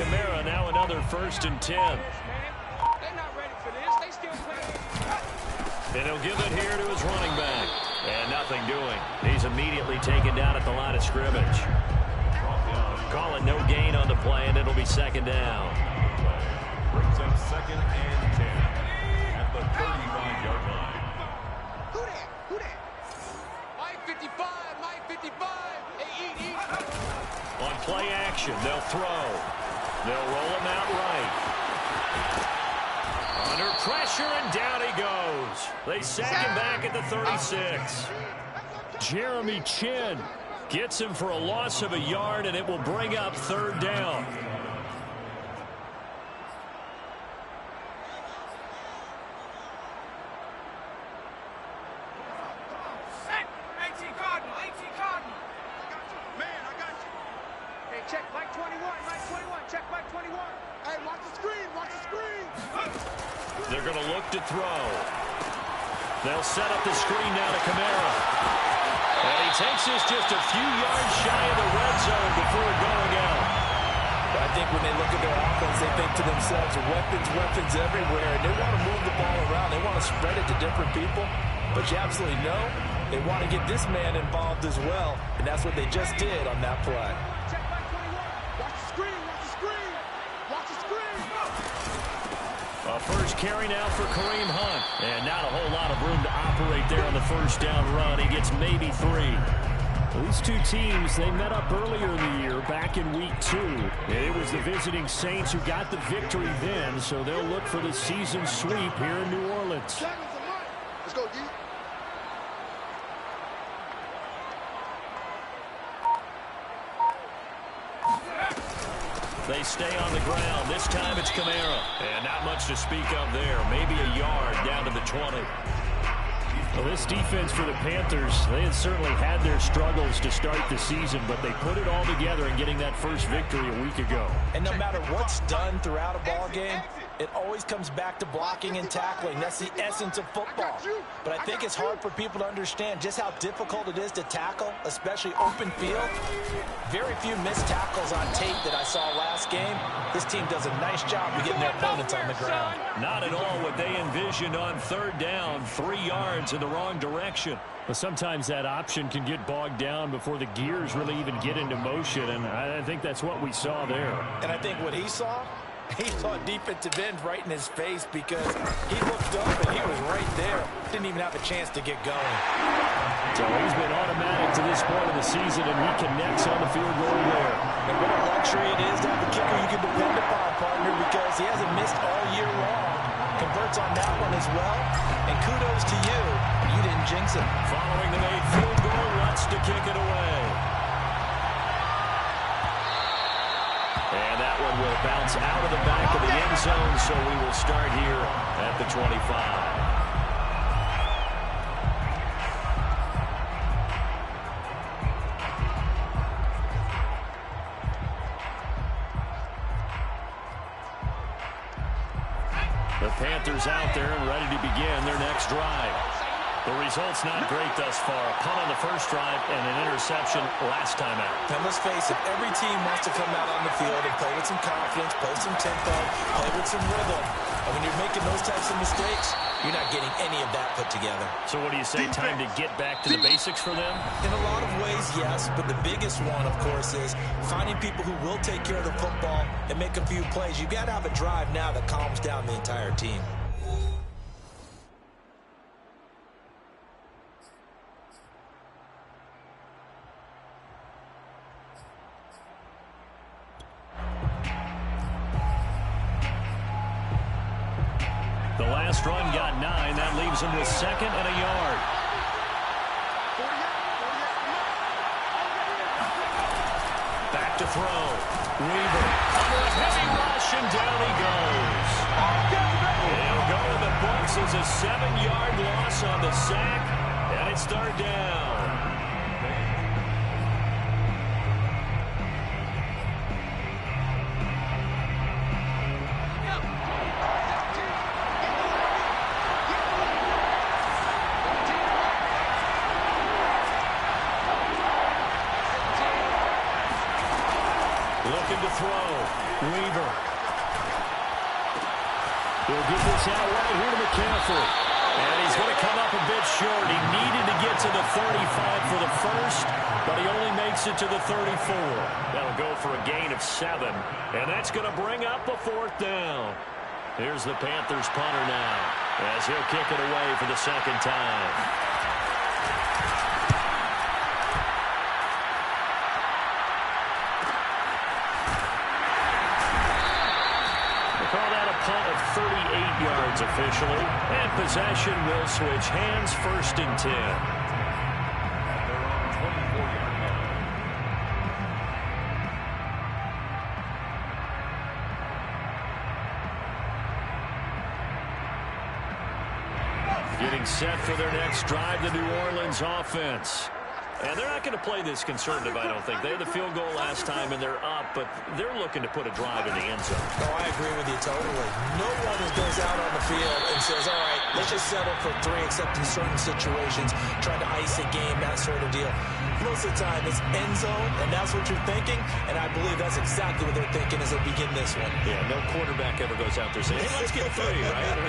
Kamara, now another 1st and 10. They're not ready for this. They still playing. And he'll give it here to his running back. And nothing doing. He's immediately taken down at the line of scrimmage. Calling no gain on the play, and it'll be 2nd down. Brings up 2nd and 10 at the 35-yard line. Who that? Who that? Mike 55, Mike 55. Hey, eat. On play action, they'll throw. They'll roll him out right. Under pressure, and down he goes. They sack him back at the 36. Jeremy Chin gets him for a loss of a yard, and it will bring up 3rd down. Check Mike 21, Mike 21, check Mike 21. Hey, watch the screen, watch the screen. They're going to look to throw. They'll set up the screen now to Kamara. And he takes this just a few yards shy of the red zone before going out. I think when they look at their offense, they think to themselves, weapons everywhere, and they want to move the ball around. They want to spread it to different people. But you absolutely know they want to get this man involved as well, and that's what they just did on that play. A first carry now for Kareem Hunt. And not a whole lot of room to operate there on the 1st down run. He gets maybe 3. These two teams, they met up earlier in the year, back in week 2. And it was the visiting Saints who got the victory then, so they'll look for the season sweep here in New Orleans. Let's go, D. They stay on the ground. This time it's Kamara. And not much to speak of there. Maybe a yard down to the 20. Well, this defense for the Panthers, they had certainly had their struggles to start the season, but they put it all together in getting that first victory a week ago. And no matter what's done throughout a ball game, it always comes back to blocking and tackling. That's the essence of football. But I think it's hard for people to understand just how difficult it is to tackle, especially open field. Very few missed tackles on tape that I saw last game. This team does a nice job of getting their opponents on the ground. Not at all what they envisioned on 3rd down. 3 yards in the wrong direction. But sometimes that option can get bogged down before the gears really even get into motion, and I think that's what we saw there. And I think what he saw defensive end right in his face, because he looked up and he was right there. Didn't even have a chance to get going. So he's been automatic to this point of the season, and he connects on the field goal there. And what a luxury it is to have a kicker you can depend upon, partner, because he hasn't missed all year long. Converts on that one as well. And kudos to you. You didn't jinx it. Following the made field goal, wants to kick it away. And that one will bounce out of the back of the end zone, so we will start here at the 25. The Panthers out there and ready to begin their next drive. The result's not great thus far. A punt on the first drive and an interception last time out. And let's face it, every team wants to come out on the field and play with some confidence, play some tempo, play with some rhythm. And when you're making those types of mistakes, you're not getting any of that put together. So what do you say, time to get back to the basics for them? In a lot of ways, yes, but the biggest one, of course, is finding people who will take care of the football and make a few plays. You've got to have a drive now that calms down the entire team. The last run got 9. That leaves him with 2nd and a yard. Back to throw. Weaver under a heavy rush, and down he goes. He'll go in the books as a 7-yard loss on the sack, and it's 3rd down. Looking to throw. Weaver He'll get this out right here to McCaffrey. And he's going to come up a bit short. He needed to get to the 35 for the first, but he only makes it to the 34. That'll go for a gain of 7. And that's going to bring up a 4th down. Here's the Panthers punter now, as he'll kick it away for the second time. Call that a punt of 38 yards officially. And possession will switch hands, 1st and 10. Getting set for their next drive, the New Orleans offense. And they're not going to play this conservative, I don't think. They had the field goal last time, and they're up, but they're looking to put a drive in the end zone. Oh, I agree with you totally. No one goes out on the field and says, all right, let's just settle for 3, except in certain situations, trying to ice a game, that sort of deal. Most of the time, it's end zone, and that's what you're thinking, and I believe that's exactly what they're thinking as they begin this one. Yeah, no quarterback ever goes out there saying, hey, let's get 3, right?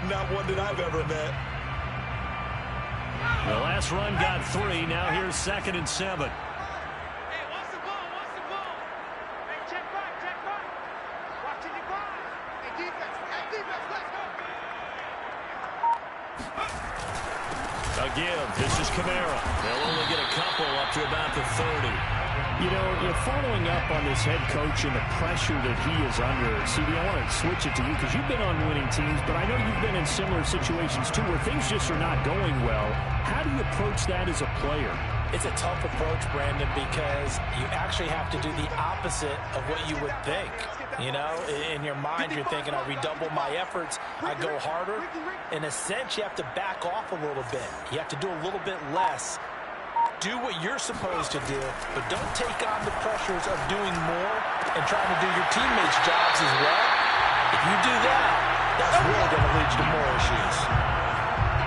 Not one that I've ever met. The last run got 3. Now here's 2nd and 7. Hey, what's the ball? What's the ball? Hey, check back, check back. Watching your ball. Hey, defense, let's go. Again, this is Kamara. They'll only get a couple up to about the 30. You know, following up on this head coach and the pressure that he is under, CD, I want to switch it to you because you've been on winning teams, but I know you've been in similar situations too where things just are not going well. How do you approach that as a player? It's a tough approach, Brandon, because you actually have to do the opposite of what you would think. You know, in your mind, you're thinking, I redouble my efforts, I go harder. In a sense, you have to back off a little bit. You have to do a little bit less. Do what you're supposed to do, but don't take on the pressures of doing more and trying to do your teammates' jobs as well. If you do that, that's really going to lead you to more issues.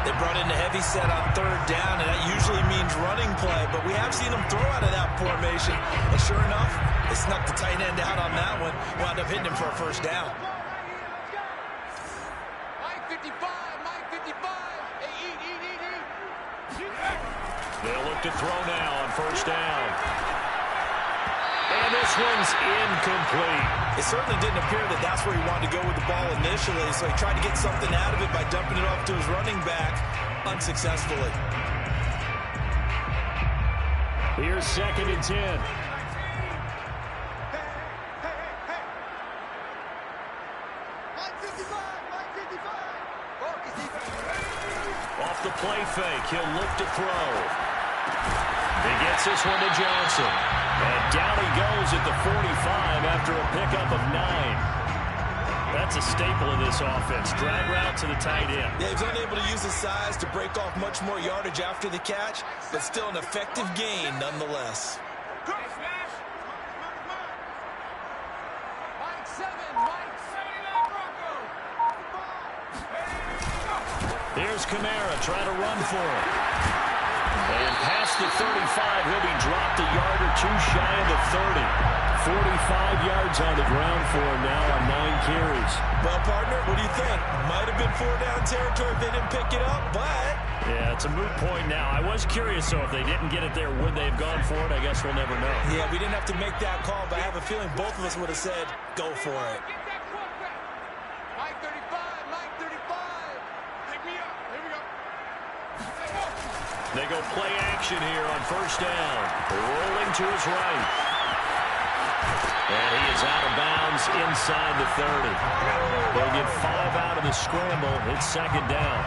They brought in the heavy set on 3rd down, and that usually means running play, but we have seen them throw out of that formation, and sure enough, they snuck the tight end out on that one, wound up hitting him for a 1st down. Mike 55, Mike 55. Hey, eat. They'll look to throw now on 1st down. And this one's incomplete. It certainly didn't appear that that's where he wanted to go with the ball initially, so he tried to get something out of it by dumping it off to his running back unsuccessfully. Here's 2nd and 10. Off the play fake, he'll look to throw. He gets this one to Johnson. And down he goes at the 45 after a pickup of 9. That's a staple of this offense. Drag route to the tight end. Yeah, he's unable to use his size to break off much more yardage after the catch, but still an effective gain nonetheless. Here's Kamara trying to run for it. And past the 35, he'll be dropped a yard or 2 shy of the 30. 45 yards on the ground for him now on 9 carries. Well, partner, what do you think? Might have been 4-down territory if they didn't pick it up, but... Yeah, it's a moot point now. I was curious, though, if they didn't get it there, would they have gone for it? I guess we'll never know. Yeah, we didn't have to make that call, but I have a feeling both of us would have said, go for it. Mike 35, Mike 35. Pick me up. Here we go. They go play action here on 1st down. Rolling to his right. And he is out of bounds inside the 30. They'll get 5 out of the scramble. It's 2nd down.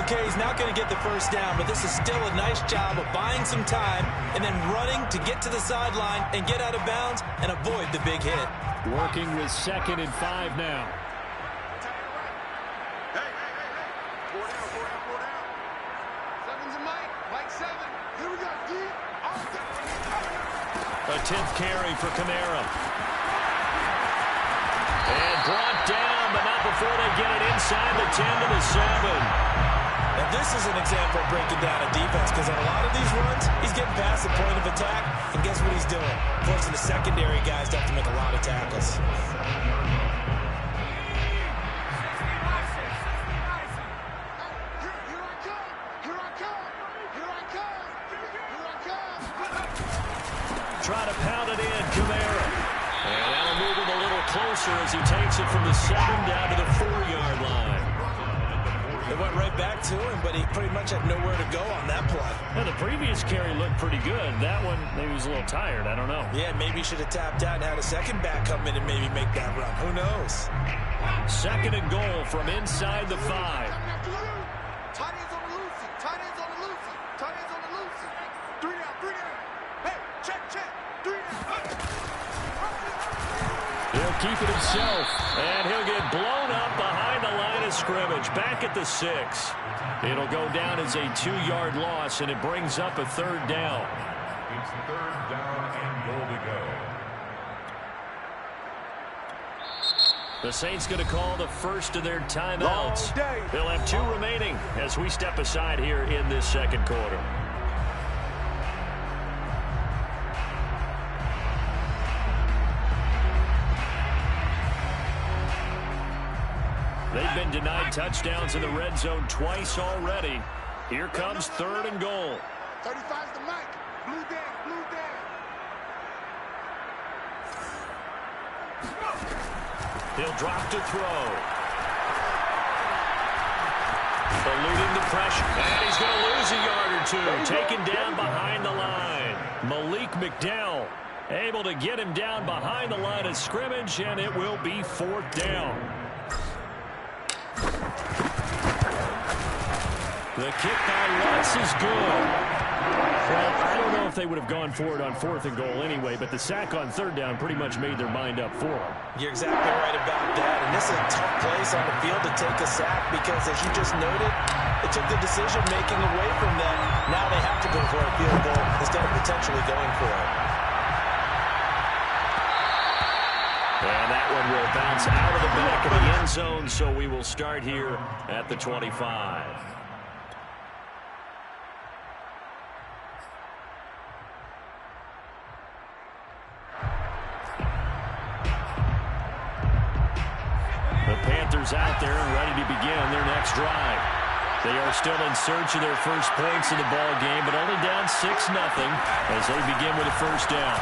Okay, he's not going to get the 1st down, but this is still a nice job of buying some time and then running to get to the sideline and get out of bounds and avoid the big hit. Working with 2nd and 5 now. Hey. 4 down. 7's a Mike. Mike 7. Here we go, D. A 10th carry for Kamara. And brought down, but not before they get it inside the 10 to the 7. Now, this is an example of breaking down a defense because on a lot of these runs, he's getting past the point of attack, and guess what he's doing? Forcing the secondary guys to have to make a lot of tackles. closer as he takes it from the 7 down to the 4-yard line. They went right back to him, but he pretty much had nowhere to go on that play. Now, the previous carry looked pretty good. That one, maybe he was a little tired. I don't know. Yeah, maybe he should have tapped out and had a second back come in and maybe make that run. Who knows? 2nd and goal from inside the 5. Tight ends on the loosey. Tight ends on the loosey. Tight ends on the loosey. 3 down, 3 down. Hey, check. 3 down. He'll keep it himself, and he'll get blown up behind the line of scrimmage. Back at the 6. It'll go down as a 2-yard loss, and it brings up a 3rd down. It's 3rd down and goal to go. The Saints going to call the first of their timeouts. They'll have 2 remaining as we step aside here in this 2nd quarter. They've been denied touchdowns in the red zone twice already. Here comes 3rd and goal. 35's the mic. Blue down, blue down. He'll drop to throw. Eluding the pressure. And he's going to lose a yard or 2. Taken down behind the line. Malik McDowell able to get him down behind the line of scrimmage, and it will be 4th down. The kick by Lutz is good. Well, I don't know if they would have gone for it on 4th and goal anyway, but the sack on 3rd down pretty much made their mind up for them. You're exactly right about that. And this is a tough place on the field to take a sack because, as you just noted, it took the decision-making away from them. Now they have to go for a field goal instead of potentially going for it. And that one will bounce out of the back of the end zone, so we will start here at the 25. The Panthers out there and ready to begin their next drive. They are still in search of their first points in the ball game, but only down 6-0 as they begin with a 1st down.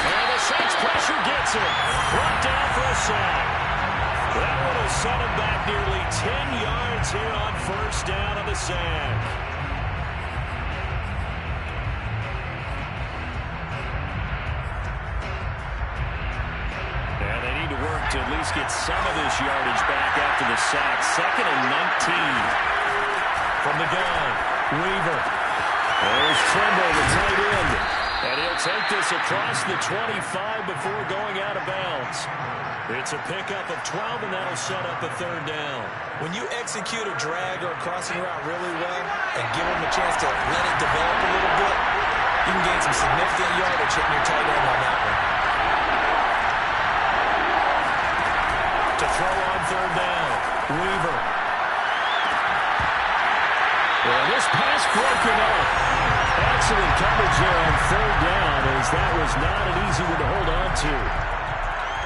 And the Saints pressure gets him. Brought down for a sack. That one will set him back nearly 10 yards here on 1st down on the sack. And they need to work to at least get some of this yardage back after the sack. 2nd and 19. From the gun, Weaver. There's Trimble, the tight end. And he'll take this across the 25 before going out of bounds. It's a pickup of 12, and that'll set up a 3rd down. When you execute a drag or a crossing route really well and give them a chance to let it develop a little bit, you can gain some significant yardage hitting your tight end on that one. To throw on 3rd down, Weaver. Well, this pass broken up. Excellent coverage there on 3rd down, as that was not an easy one to hold on to.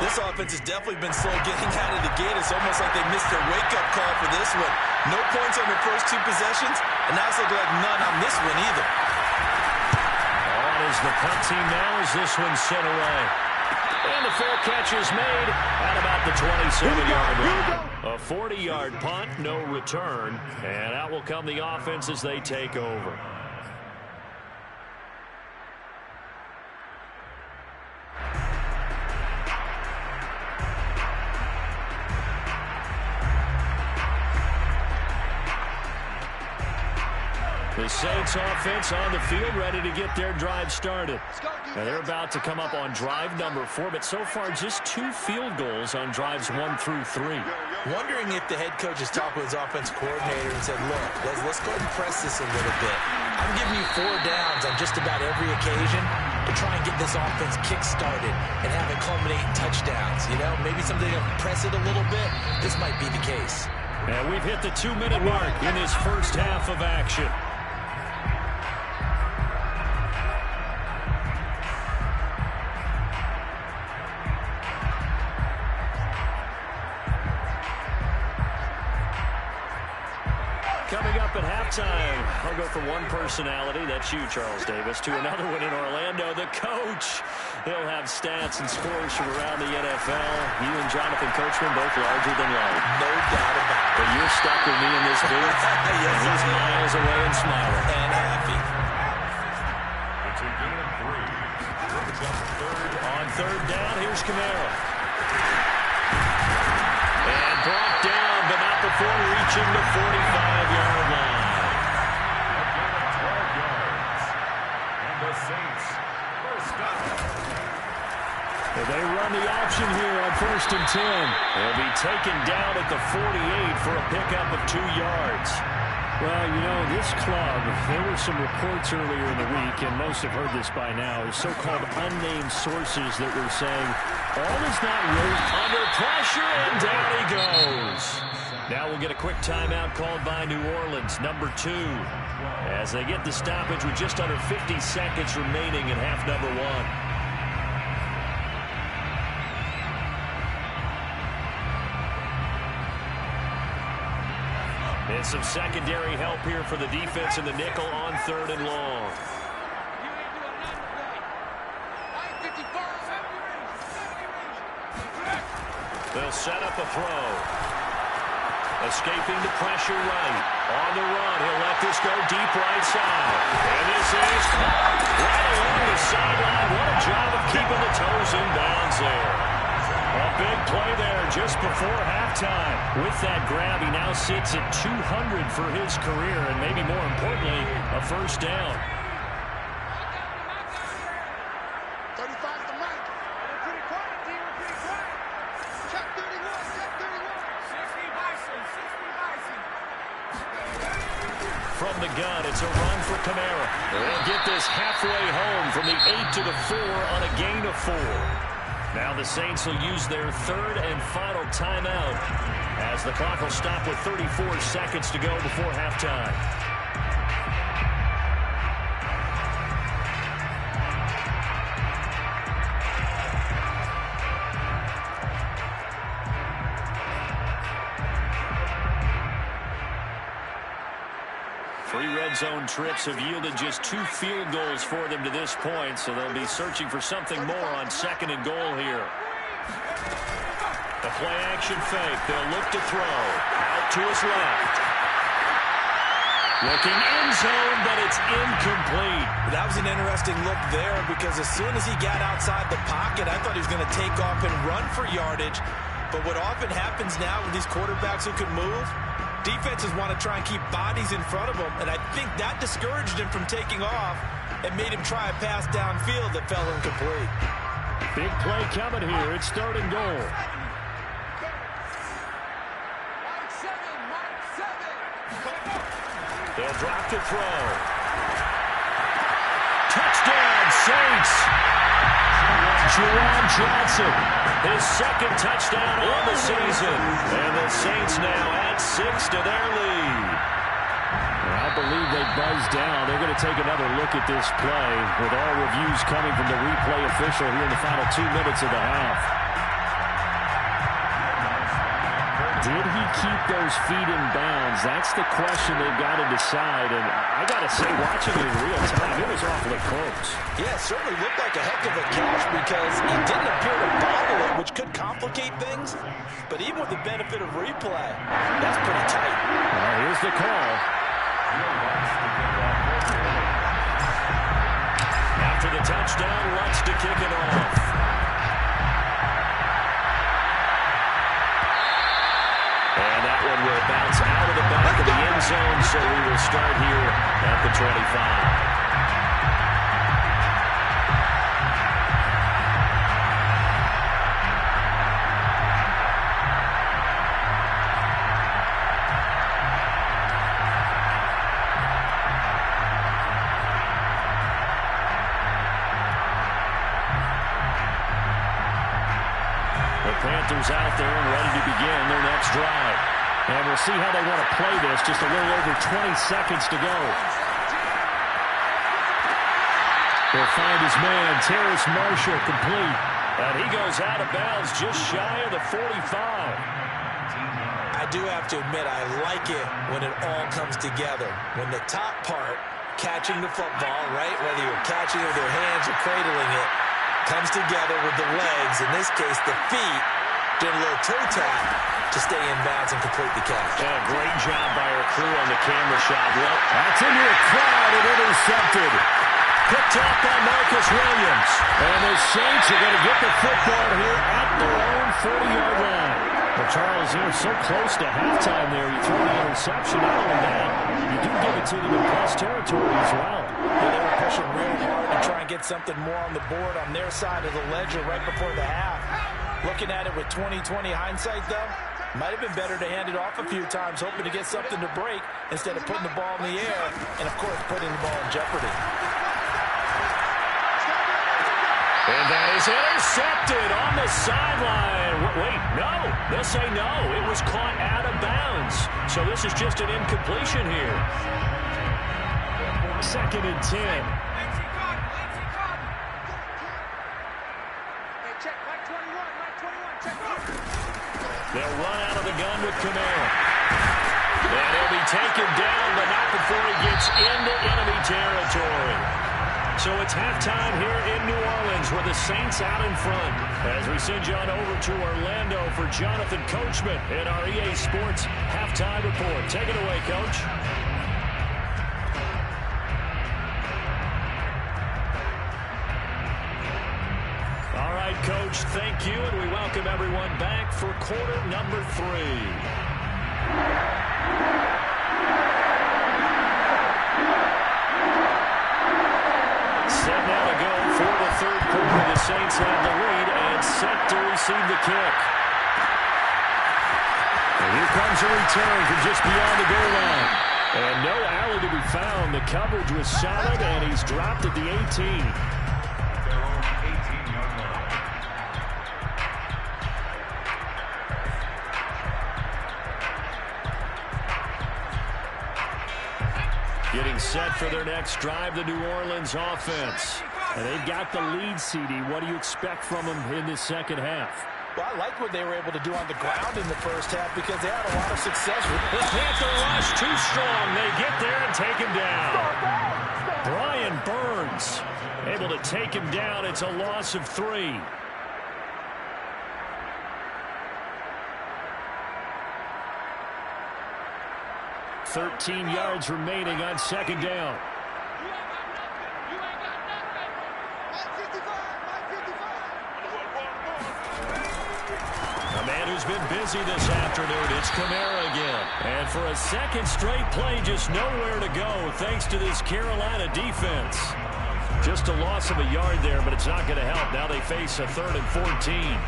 This offense has definitely been slow getting out of the gate. It's almost like they missed their wake-up call for this one. No points on their first 2 possessions, and now it's looking like none on this one either. On is the punt team now as this one's sent away. And the fair catch is made at about the 27-yard line. A 40-yard punt, no return, and out will come the offense as they take over. The Saints offense on the field ready to get their drive started. Now they're about to come up on drive number 4, but so far just 2 field goals on drives 1 through 3. Wondering if the head coach has talked with his offensive coordinator and said, look, let's go ahead and press this a little bit. I'm giving you 4 downs on just about every occasion to try and get this offense kick-started and have it culminate in touchdowns. You know, maybe something to press it a little bit. This might be the case. And we've hit the 2-minute mark in this first half of action. Coming up at halftime, I'll go from one personality, that's you, Charles Davis, to another one in Orlando, the coach. He'll have stats and scores from around the NFL. You and Jonathan Coachman both larger than life. No doubt about it. But you're stuck with me in this booth. Yes, and he's miles away and smiling. And happy. It's a gain of 3. Brings up third. On third down, here's Kamara. And brought down, but not before reaching the 45-yard line. A gain of 12 yards. And the Saints first up. They run the option here on 1st and 10. They'll be taken down at the 48 for a pickup of 2 yards. Well, you know, this club, there were some reports earlier in the week, and most have heard this by now, so-called unnamed sources that were saying, all is not rose under pressure, and down he goes. Now we'll get a quick timeout called by New Orleans, number 2, as they get the stoppage with just under 50 seconds remaining in half number 1. And some secondary help here for the defense in the nickel on 3rd and long. They'll set up a throw. Escaping the pressure right. On the run, he'll let this go deep right side. And this is caught right along the sideline. What a job of keeping the toes in bounds there. A big play there just before halftime. With that grab, he now sits at 200 for his career, and maybe more importantly, a first down. 35 to Mike. We're pretty quiet, D. We're pretty quiet. Check 31. Check 31. 60 Bison. 60 Bison. From the gun, it's a run for Kamara. They'll get this halfway home from the 8 to the 4 on a gain of 4. Now the Saints will use their 3rd and final timeout as the clock will stop with 34 seconds to go before halftime. Three red zone trips have yielded just 2 field goals for them to this point, so they'll be searching for something more on 2nd and goal here. The play action fake. They'll look to throw. Out to his left. Looking end zone, but it's incomplete. That was an interesting look there because as soon as he got outside the pocket, I thought he was going to take off and run for yardage. But what often happens now with these quarterbacks who can move, defenses want to try and keep bodies in front of him, and I think that discouraged him from taking off and made him try a pass downfield that fell incomplete. Big play coming here. It's 3rd and goal. They'll drop to throw. Touchdown, Saints! Juwan Johnson, his 2nd touchdown on the season. And the Saints now add 6 to their lead. I believe they buzzed down. They're going to take another look at this play with all reviews coming from the replay official here in the final 2 minutes of the half. Did he keep those feet in bounds? That's the question they've got to decide. And I got to say, watching it in real time, it was awfully close. Yeah, it certainly looked like a heck of a catch because he didn't appear to bobble it, which could complicate things. But even with the benefit of replay, that's pretty tight. Here's the call. After the touchdown, Lutz to kick it off. And that one will bounce out of the back of the end zone, so we will start here at the 25. Panthers out there and ready to begin their next drive. And we'll see how they want to play this. Just a little over 20 seconds to go. They'll find his man, Terrace Marshall, complete. And he goes out of bounds just shy of the 45. I I do have to admit, I like it when it all comes together. When the top part, catching the football, right, whether you're catching it with your hands or cradling it, comes together with the legs, in this case the feet, doing a little toe tap to stay in bounds and complete the catch. And a great job by our crew on the camera shot. Well, that's into a crowd and intercepted. Picked up by Marcus Williams. And the Saints are going to get the football here at their own 40-yard line. Well, Charles, you're so close to halftime there. You throw the interception. Not only that, you do give it to them in plus territory as well. Yeah, they were pushing real hard to try and get something more on the board on their side of the ledger right before the half. Looking at it with 20/20 hindsight, though, might have been better to hand it off a few times, hoping to get something to break instead of putting the ball in the air and, of course, putting the ball in jeopardy. And that is intercepted on the sideline. Wait, no. They'll say no. It was caught out of bounds. So this is just an incompletion here. 2nd and 10. They'll run out of the gun with Kamara. And he'll be taken down, but not before he gets into enemy territory. So it's halftime here in New Orleans with the Saints out in front. As we send you on over to Orlando for Jonathan Coachman in our EA Sports Halftime Report. Take it away, Coach. All right, Coach, thank you, and we welcome everyone back for quarter number 3. Set now to go for the 3rd quarter. The Saints have the lead and set to receive the kick. And here comes a return from just beyond the goal line. And no alley to be found. The coverage was solid, and he's dropped at the 18. Getting set for their next drive, the New Orleans offense. And they've got the lead, CD. What do you expect from them in this second half? Well, I like what they were able to do on the ground in the first half because they had a lot of success with it. The Panther rush too strong. They get there and take him down. Brian Burns able to take him down. It's a loss of 3. $13 yards remaining on 2nd down. A man who's been busy this afternoon, it's Kamara again. And for a 2nd straight play, just nowhere to go thanks to this Carolina defense. Just a loss of a yard there, but it's not going to help. Now they face a 3rd and 14.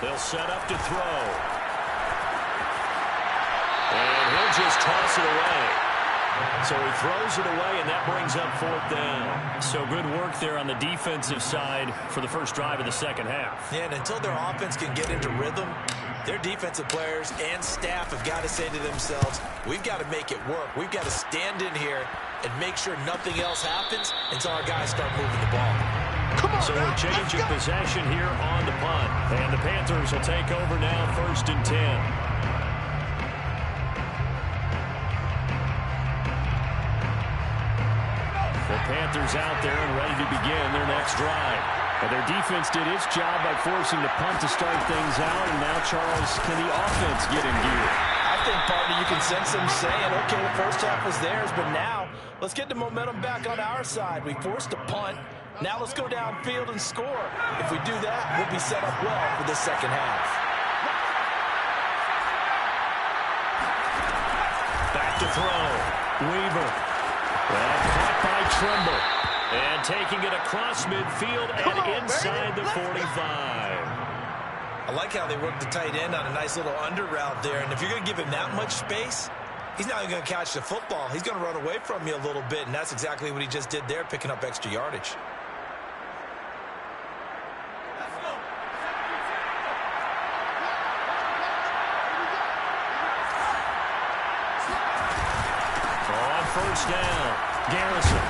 They'll set up to throw. And he'll just toss it away. So he throws it away, and that brings up 4th down. So good work there on the defensive side for the first drive of the second half. Yeah, and until their offense can get into rhythm, their defensive players and staff have got to say to themselves, we've got to make it work. We've got to stand in here and make sure nothing else happens until our guys start moving the ball. So a change of possession here on the punt. And the Panthers will take over now, 1st and 10. The Panthers out there and ready to begin their next drive. And their defense did its job by forcing the punt to start things out. And now, Charles, can the offense get in gear? I think, partner, you can sense them saying, okay, the first half was theirs, but now let's get the momentum back on our side. We forced a punt. Now let's go downfield and score. If we do that, we'll be set up well for this second half. Back to throw. Weaver. Well, caught by Trimble. And taking it across midfield and inside the 45. I like how they work the tight end on a nice little under route there. And if you're going to give him that much space, he's not even going to catch the football. He's going to run away from you a little bit, and that's exactly what he just did there, picking up extra yardage. first down. Garrison.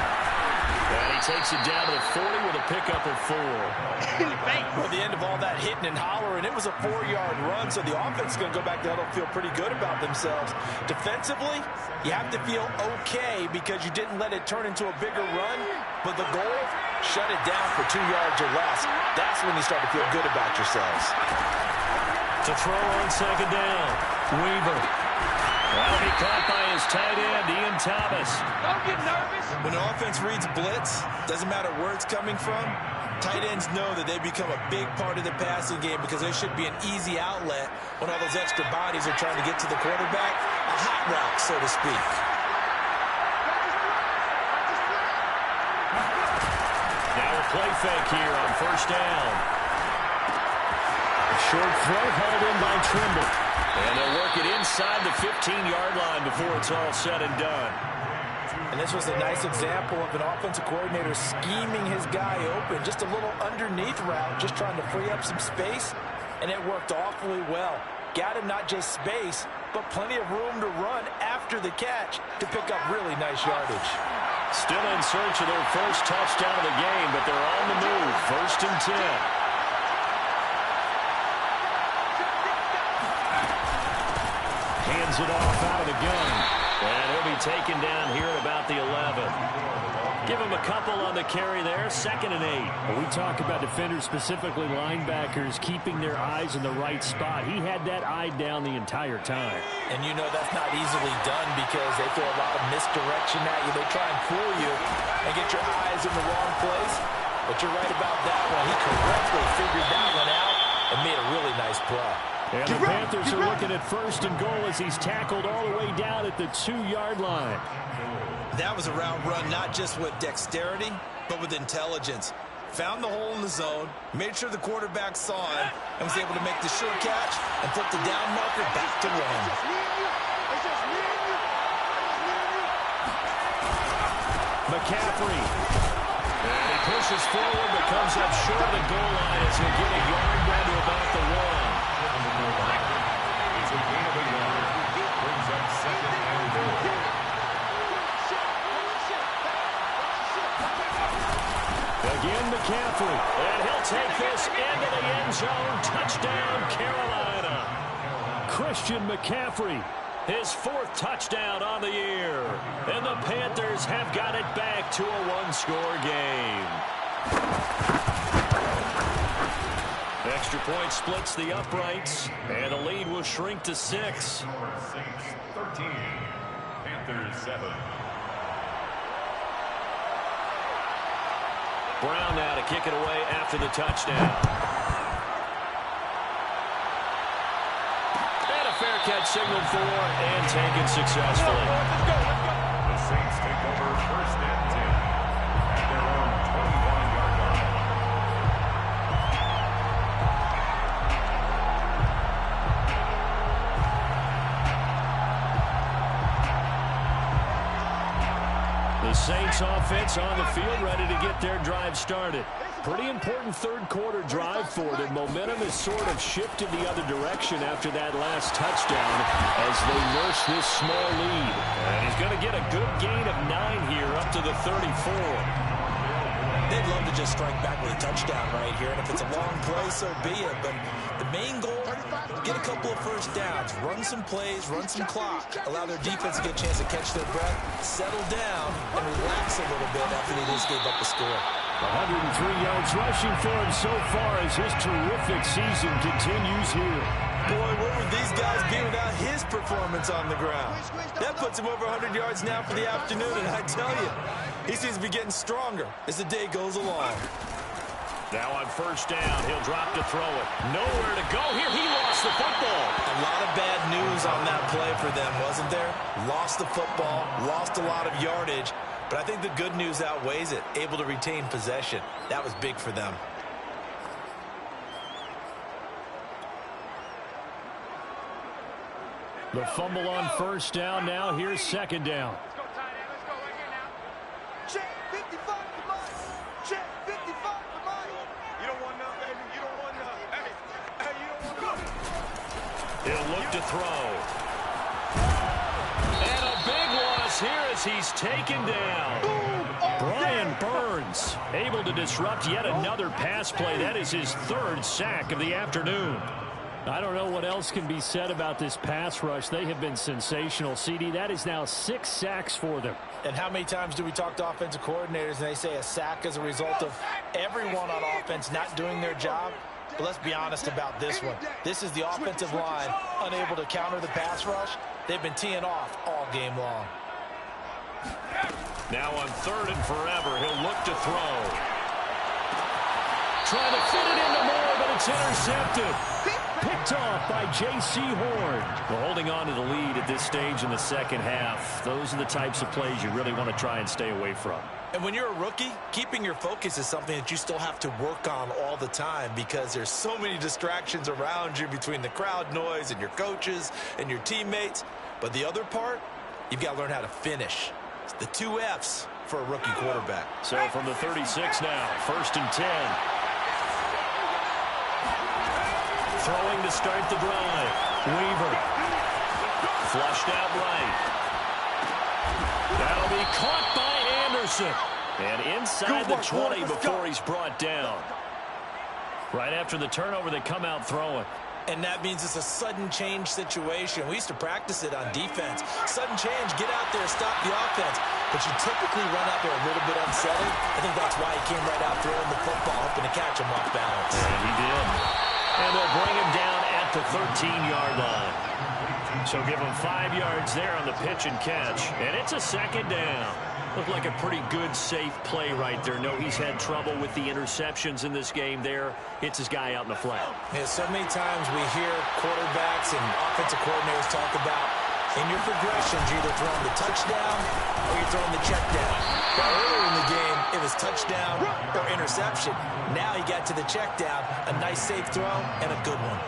And he takes it down to the 40 with a pickup of 4. At the end of all that hitting and hollering, it was a 4-yard run, so the offense is going to go back to huddle and feel pretty good about themselves. Defensively, you have to feel okay because you didn't let it turn into a bigger run, but the goal, shut it down for 2 yards or less. That's when you start to feel good about yourselves. To throw on second down, Weaver. That'll be caught by his tight end, Ian Thomas. Don't get nervous. When an offense reads blitz, doesn't matter where it's coming from, tight ends know that they become a big part of the passing game because there should be an easy outlet when all those extra bodies are trying to get to the quarterback. A hot route, so to speak. Now a play fake here on first down. A short throw hauled in by Trimble. And they'll work it inside the 15-yard line before it's all said and done. And this was a nice example of an offensive coordinator scheming his guy open. Just a little underneath route, just trying to free up some space. And it worked awfully well. Got him not just space, but plenty of room to run after the catch to pick up really nice yardage. Still in search of their first touchdown of the game, but they're on the move. First and 10. Hands it off out of the gun. And he'll be taken down here at about the 11. Give him a couple on the carry there. Second and 8. Well, we talk about defenders, specifically linebackers, keeping their eyes in the right spot. He had that eye down the entire time. And you know that's not easily done because they throw a lot of misdirection at you. They try and fool you and get your eyes in the wrong place. But you're right about that one. He correctly figured that one out and made a really nice play. And the Panthers are looking at first and goal as he's tackled all the way down at the 2-yard line. That was a route run not just with dexterity, but with intelligence. Found the hole in the zone, made sure the quarterback saw him, and was able to make the sure catch and flip the down marker back to run. McCaffrey. And he pushes forward but comes up short of the goal line as he'll get a yard down to about the 1. It's a gain of a yard. Brings up second and 4. Again, McCaffrey. And he'll take this into the end zone. Touchdown, Carolina. Christian McCaffrey. His 4th touchdown on the year. And the Panthers have got it back to a 1-score game. Extra point splits the uprights. And the lead will shrink to 6. Saints 13. Panthers 7. Brown now to kick it away after the touchdown. And a fair catch signaled for and taken successfully. The Saints take over first and 10 at their own 21-yard line. The Saints offense on the field ready to get their drive started. Pretty important third-quarter drive for them. Momentum has sort of shifted the other direction after that last touchdown as they nurse this small lead. And he's going to get a good gain of 9 here up to the 34. They'd love to just strike back with a touchdown right here, and if it's a long play, so be it. But the main goal, get a couple of first downs, run some plays, run some clock, allow their defense to get a chance to catch their breath, settle down, and relax a little bit after they just gave up the score. 103 yards rushing for him so far as his terrific season continues here. Boy, where would these guys be without his performance on the ground? That puts him over 100 yards now for the afternoon, and I tell you, he seems to be getting stronger as the day goes along. Now on first down, he'll drop to throw it. Nowhere to go here. He lost the football. A lot of bad news on that play for them, wasn't there? Lost the football, lost a lot of yardage, but I think the good news outweighs it. Able to retain possession. That was big for them. The fumble on first down. Now here's second down. Let's go, tight end. Let's go right here now. Check 55 for Mike. Check 55 for Mike. You don't want none, baby. You don't want none. Hey, you don't want none. He'll look to throw. And a big loss is here as he's taken down. Brian Burns able to disrupt yet another pass play. That is his third sack of the afternoon. I don't know what else can be said about this pass rush. They have been sensational, CD. That is now 6 sacks for them. And how many times do we talk to offensive coordinators and they say a sack as a result of everyone on offense not doing their job? But let's be honest about this one. This is the offensive line unable to counter the pass rush. They've been teeing off all game long. Now on 3rd and forever, he'll look to throw. Trying to fit it into Moore, but it's intercepted. Picked off by J.C. Horn. Well, holding on to the lead at this stage in the second half, those are the types of plays you really want to try and stay away from. And when you're a rookie, keeping your focus is something that you still have to work on all the time because there's so many distractions around you between the crowd noise and your coaches and your teammates. But the other part, you've got to learn how to finish. It's the 2 F's for a rookie quarterback. So from the 36 now, 1st and 10. Throwing to start the drive. Weaver. Flushed out right. That'll be caught by Anderson. And inside the 20 before he's brought down. Right after the turnover, they come out throwing. And that means it's a sudden change situation. We used to practice it on defense. Sudden change, get out there, stop the offense. But you typically run out there a little bit unsettled. I think that's why he came right out throwing the football, hoping to catch him off balance. And he did. And they'll bring him down at the 13-yard line. So give him 5 yards there on the pitch and catch. And it's a 2nd down. Looked like a pretty good, safe play right there. No, he's had trouble with the interceptions in this game there. It's his guy out in the flat. Yeah, so many times we hear quarterbacks and offensive coordinators talk about in your progressions, you're either throwing the touchdown or you're throwing the check down. Well, earlier in the game, it was touchdown or interception. Now he got to the check down, a nice safe throw, and a good one.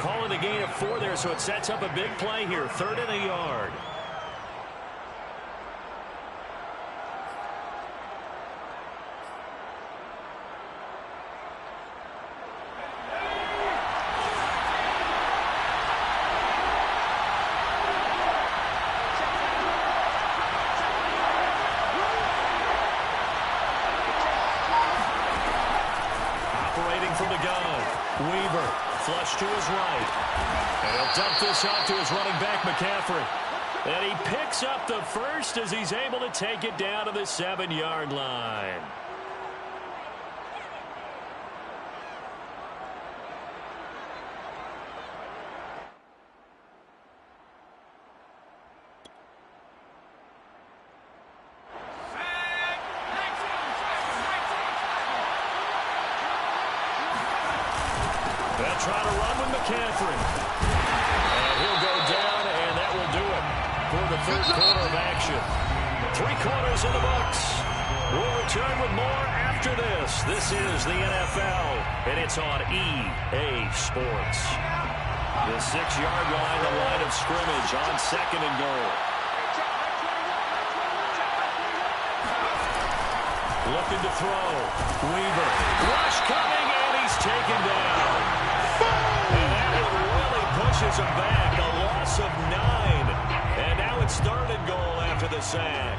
Calling a gain of 4 there, so it sets up a big play here. 3rd and a yard. From the gun, Weaver, flush to his right. And he'll dump this off to his running back, McCaffrey. And he picks up the first as he's able to take it down to the 7-yard line. They'll try to run with McCaffrey. And he'll go down, and that will do it for the 3rd quarter of action. 3 quarters in the books. We'll return with more after this. This is the NFL, and it's on EA Sports. The 6-yard line, the line of scrimmage on 2nd and goal. Looking to throw. Weaver. Rush coming, and he's taken down. And that really pushes him back. A loss of 9. And now it's 3rd and goal after the sack.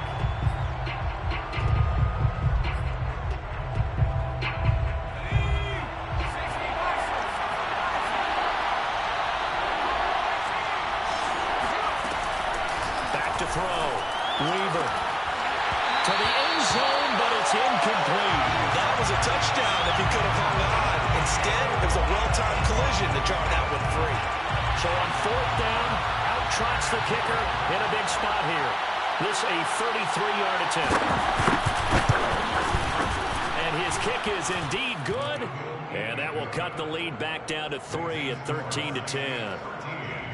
Back to throw. Weaver. To the end zone, but it's incomplete. That was a touchdown if he could have hung on. Instead, it was a well-timed collision to draw that one free. So on 4th down, out trots the kicker in a big spot here. This a 33-yard attempt. And his kick is indeed good. And that will cut the lead back down to 3 at 13-10.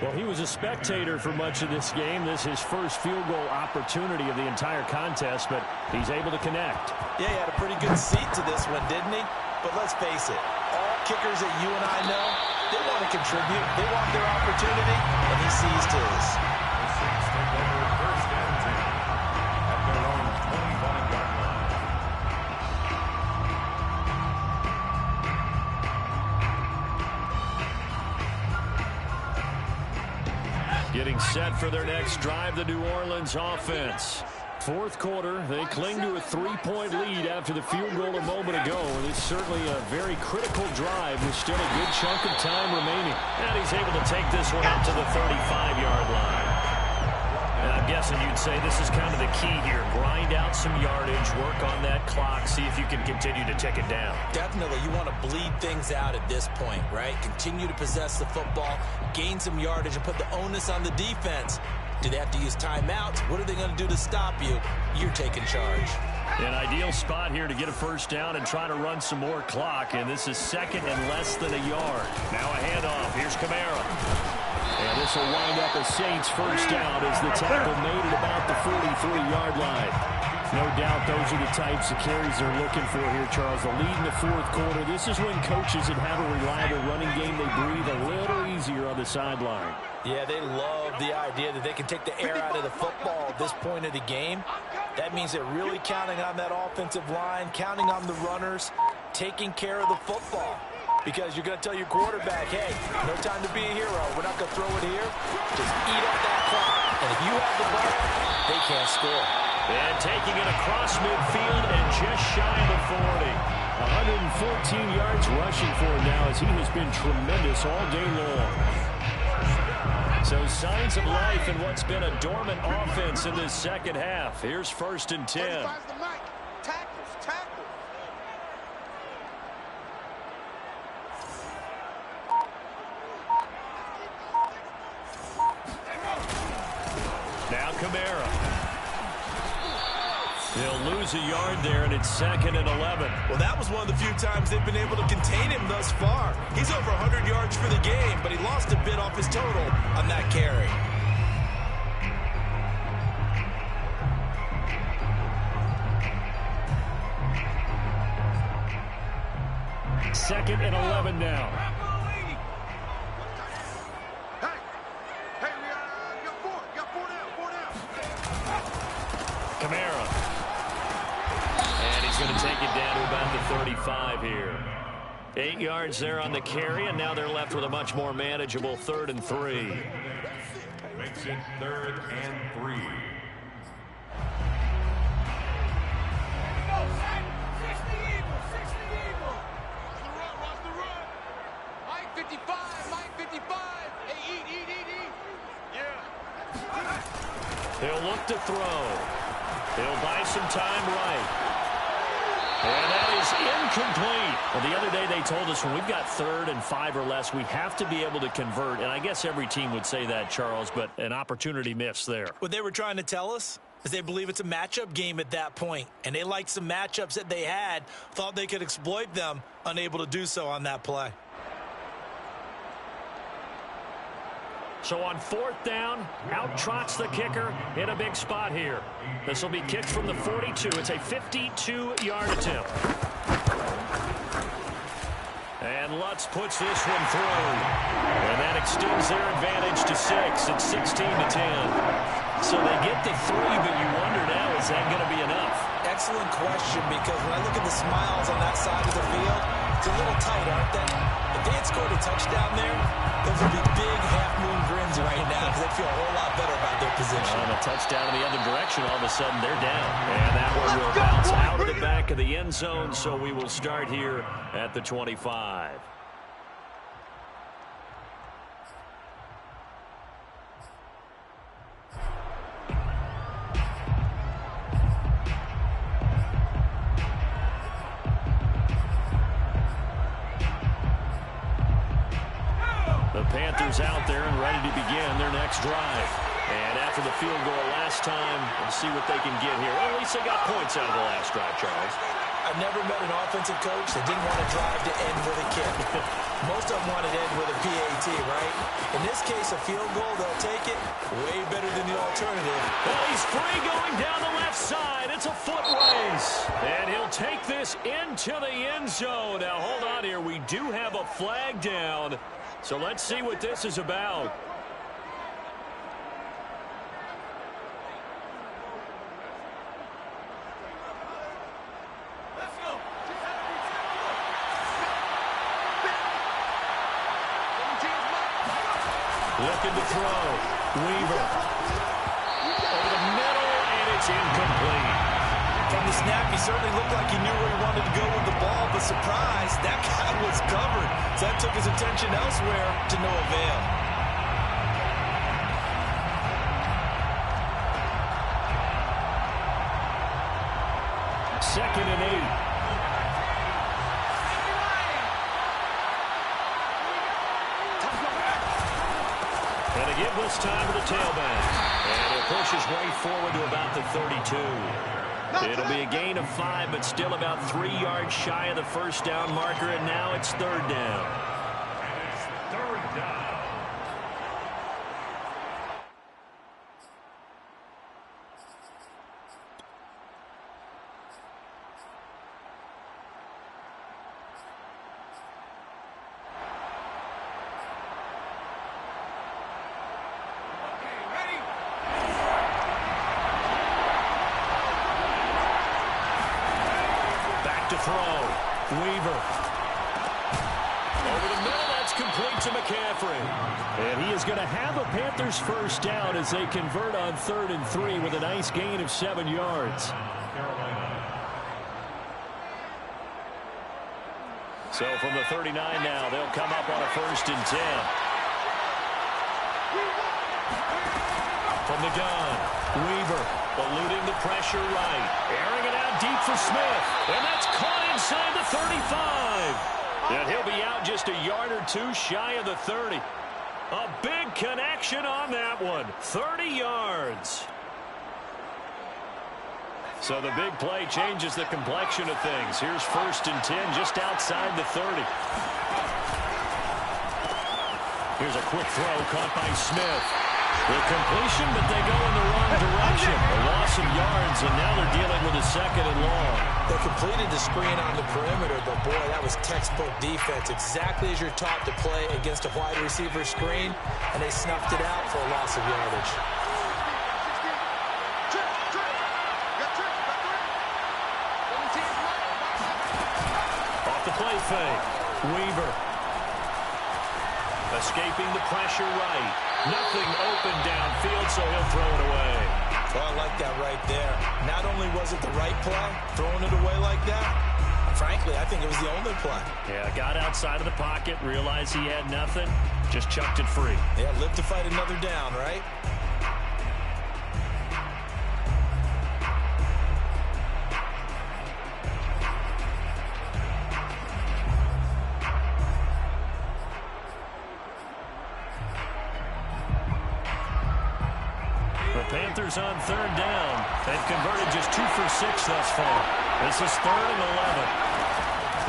Well, he was a spectator for much of this game. This is his first field goal opportunity of the entire contest, but he's able to connect. Yeah, he had a pretty good seat to this one, didn't he? But let's face it, all kickers that you and I know, they want to contribute. They want their opportunity, and he seized his. The Saints take over 1st and 10 at their own 21-yard line. Getting set for their next drive, the New Orleans offense. Fourth quarter, they cling to a 3-point lead after the field goal a moment ago. And it's certainly a very critical drive with still a good chunk of time remaining. And he's able to take this one up to the 35-yard line. And I'm guessing you'd say this is kind of the key here. Grind out some yardage, work on that clock, see if you can continue to tick it down. Definitely, you want to bleed things out at this point, right? Continue to possess the football, gain some yardage, and put the onus on the defense. Do they have to use timeouts? What are they going to do to stop you? You're taking charge. An ideal spot here to get a first down and try to run some more clock. And this is second and less than a yard. Now a handoff. Here's Kamara. And this will wind up a Saints first down as the tackle made at about the 43-yard line. No doubt those are the types of carries they're looking for here, Charles. The lead in the fourth quarter. This is when coaches that have a reliable running game, they breathe a little easier on the sideline. Yeah, they love the idea that they can take the air out of the football at this point of the game. That means they're really counting on that offensive line, counting on the runners, taking care of the football. Because you're going to tell your quarterback, hey, no time to be a hero. We're not going to throw it here. Just eat up that clock. And if you have the ball, they can't score. And taking it across midfield and just shy of the 40. 114 yards rushing for him now as he has been tremendous all day long. So signs of life in what's been a dormant offense in this second half. Here's 1st and 10. Now Kamara. He'll lose a yard there, and it's 2nd and 11. Well, that was one of the few times they've been able to contain him thus far. He's over 100 yards for the game, but he lost a bit off his total on that carry. Second and 11 now. Kamara. And he's going to take it down to about the 35 here. 8 yards there on the carry, and now they're left with a much more manageable 3rd and 3. Makes it 3rd and 3. He'll look to throw. He'll buy some time right. And that is incomplete. Well, the other day they told us when we've got 3rd and 5 or less, we have to be able to convert. And I guess every team would say that, Charles, but an opportunity missed there. What they were trying to tell us is they believe it's a matchup game at that point. And they liked some matchups that they had, thought they could exploit them, unable to do so on that play. So on 4th down, out trots the kicker in a big spot here. This will be kicked from the 42. It's a 52-yard attempt. And Lutz puts this one through. And that extends their advantage to 6. It's 16-10. So they get the 3, but you wonder now, is that going to be enough? Excellent question, because when I look at the smiles on that side of the field, it's a little tight, aren't they? If they had scored a touchdown there, those would be big half-moon grins right now because they feel a whole lot better about their position. On a touchdown in the other direction, all of a sudden they're down. And that one will bounce out of the back of the end zone, so we will start here at the 25. The Panthers out there and ready to begin their next drive. And after the field goal last time, we'll see what they can get here. Well, at least they got points out of the last drive, Charles. I've never met an offensive coach that didn't want to drive to end with a kick. Most of them wanted to end with a PAT, right? In this case, a field goal, they'll take it. Way better than the alternative. Well, he's free going down the left side. It's a foot race. And he'll take this into the end zone. Now, hold on here. We do have a flag down. So let's see what this is about. Let's go. Looking to throw. Weaver. Over the middle, and it's incomplete. From the snap, he certainly looked like he knew where he wanted to go with the ball, but surprise, that guy was covered. So that took his attention elsewhere to no avail. Second and 8. And a give this time to the tailback. And he'll push his way forward to about the 32. It'll be a gain of 5, but still about 3 yards shy of the first down marker, and now it's third down. And it's third down. To throw. Weaver. Over the middle, that's complete to McCaffrey. And he is going to have a Panthers first down as they convert on 3rd and 3 with a nice gain of 7 yards. So from the 39 now, they'll come up on a 1st and 10. From the gun, Weaver eluding the pressure right. Airing it out deep for Smith. And that's caught inside the 35. And he'll be out just a yard or 2 shy of the 30. A big connection on that one. 30 yards. So the big play changes the complexion of things. Here's 1st and 10 just outside the 30. Here's a quick throw caught by Smith. The completion, but they go in the wrong direction. A loss of yards, and now they're dealing with a 2nd and long. They completed the screen on the perimeter, but boy, that was textbook defense. Exactly as you're taught to play against a wide receiver screen, and they snuffed it out for a loss of yardage. Off the play fake. Weaver. Escaping the pressure right. Nothing open downfield, so he'll throw it away. Well, I like that right there. Not only was it the right play, throwing it away like that, frankly, I think it was the only play. Yeah, got outside of the pocket, realized he had nothing, just chucked it free. Yeah, live to fight another down, right? Panthers on 3rd down. They've converted just 2 for 6 thus far. This is 3rd and 11.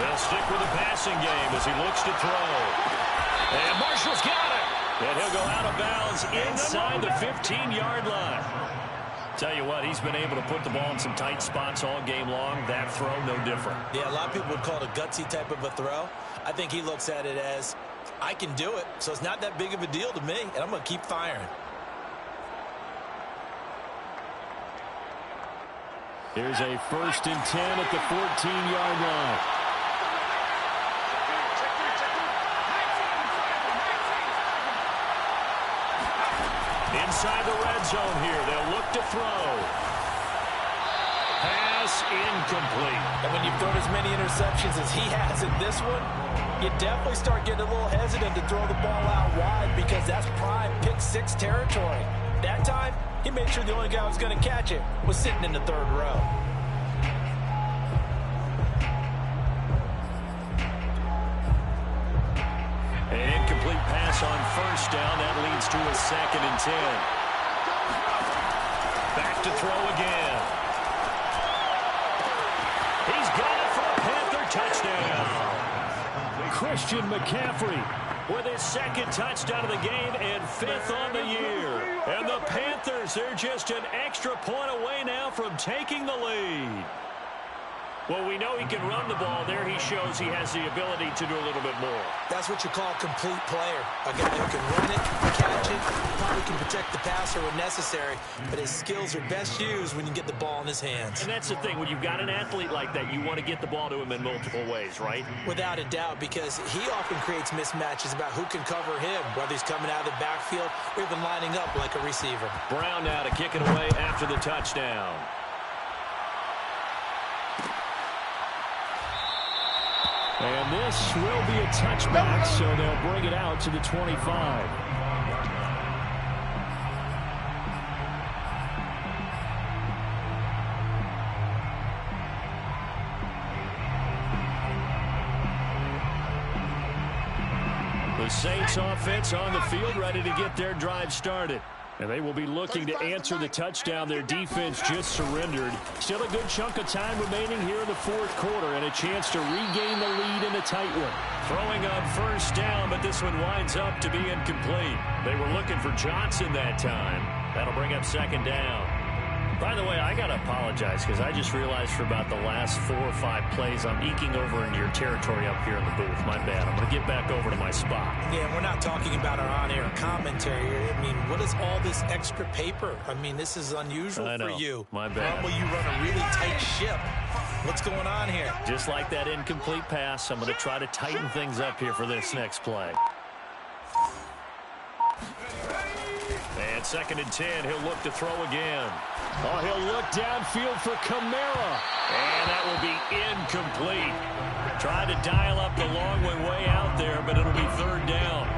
They'll stick with the passing game as he looks to throw. And Marshall's got it. And he'll go out of bounds inside the 15-yard line. Tell you what, he's been able to put the ball in some tight spots all game long. That throw, no different. Yeah, a lot of people would call it a gutsy type of a throw. I think he looks at it as, I can do it, so it's not that big of a deal to me, and I'm going to keep firing. Here's a 1st and 10 at the 14-yard line. Inside the red zone here, they'll look to throw. Pass incomplete. And when you've thrown as many interceptions as he has in this one, you definitely start getting a little hesitant to throw the ball out wide because that's prime pick 6 territory. That time, he made sure the only guy who was going to catch it was sitting in the 3rd row. An incomplete pass on 1st down. That leads to a 2nd and 10. Back to throw again. He's got it for a Panther touchdown. Christian McCaffrey with his 2nd touchdown of the game and 5th on the year. And the Panthers, they're just an extra point away now from taking the lead. Well, we know he can run the ball. There he shows he has the ability to do a little bit more. That's what you call a complete player. A guy who can run it, catch it, probably can protect the passer when necessary, but his skills are best used when you get the ball in his hands. And that's the thing. When you've got an athlete like that, you want to get the ball to him in multiple ways, right? Without a doubt, because he often creates mismatches about who can cover him, whether he's coming out of the backfield or even lining up like a receiver. Brown now to kick it away after the touchdown. And this will be a touchback, so they'll bring it out to the 25. The Saints offense on the field, ready to get their drive started. And they will be looking to answer the touchdown their defense just surrendered. Still a good chunk of time remaining here in the fourth quarter and a chance to regain the lead in a tight one. Throwing on first down, but this one winds up to be incomplete. They were looking for Johnson that time. That'll bring up second down. By the way, I got to apologize because I just realized for about the last 4 or 5 plays I'm eking over into your territory up here in the booth. My bad. I'm going to get back over to my spot. Yeah, we're not talking about our on-air commentary. I mean, what is all this extra paper? I mean, this is unusual for you. My bad. Normally you run a really tight ship. What's going on here? Just like that incomplete pass, I'm going to try to tighten things up here for this next play. And 2nd and 10, he'll look to throw again. Oh, he'll look downfield for Kamara. And that will be incomplete. Tried to dial up the long way out there, but it'll be 3rd down.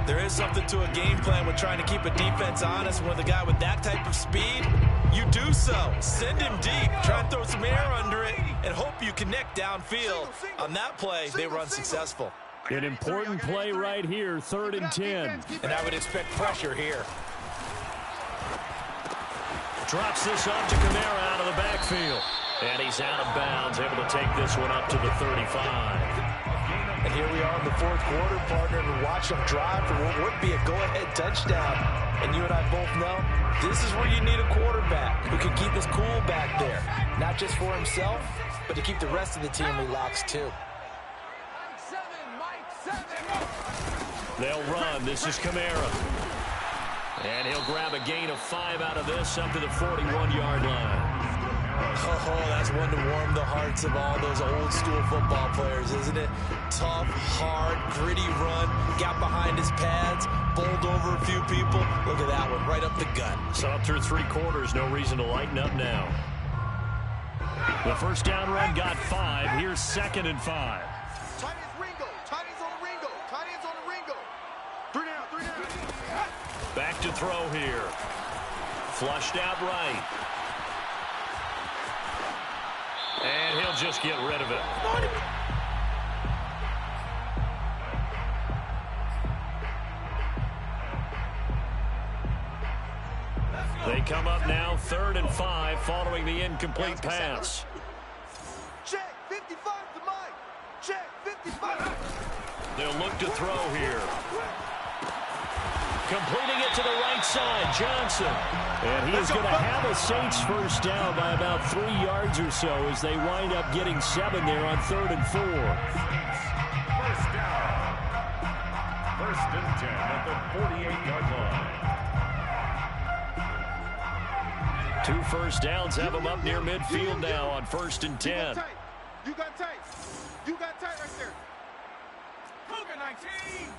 There is something to a game plan with trying to keep a defense honest. With a guy with that type of speed, you do so. Send him deep. Try and throw some air under it and hope you connect downfield. On that play, they were unsuccessful. An important play right here, 3rd and 10. And I would expect pressure here. Drops this off to Kamara out of the backfield. And he's out of bounds, able to take this one up to the 35. And here we are in the fourth quarter, partner, and watch them drive for what would be a go-ahead touchdown. And you and I both know this is where you need a quarterback who can keep his cool back there. Not just for himself, but to keep the rest of the team relaxed too. They'll run. This is Kamara. And he'll grab a gain of 5 out of this up to the 41-yard line. Oh, that's one to warm the hearts of all those old-school football players, isn't it? Tough, hard, gritty run, got behind his pads, bowled over a few people. Look at that one, right up the gut. So up through 3 quarters, no reason to lighten up now. The first down run got 5. Here's 2nd and 5. Tight ends Ringo. Tight ends on the Ringo. Tight ends on the Ringo. 3 down, 3 down. Back to throw here. Flushed out right. And he'll just get rid of it. They come up now 3rd and 5 following the incomplete pass. Check, 55 to Mike. Check, 55. They'll look to throw here. Completing it to the right side, Johnson. And he's going to have a Saints first down by about 3 yards or so as they wind up getting 7 there on 3rd and 4. First down. 1st and 10 at the 48-yard line. 2 first downs have them up near midfield now on 1st and 10. You got tight. You got tight right there. Cougar 19.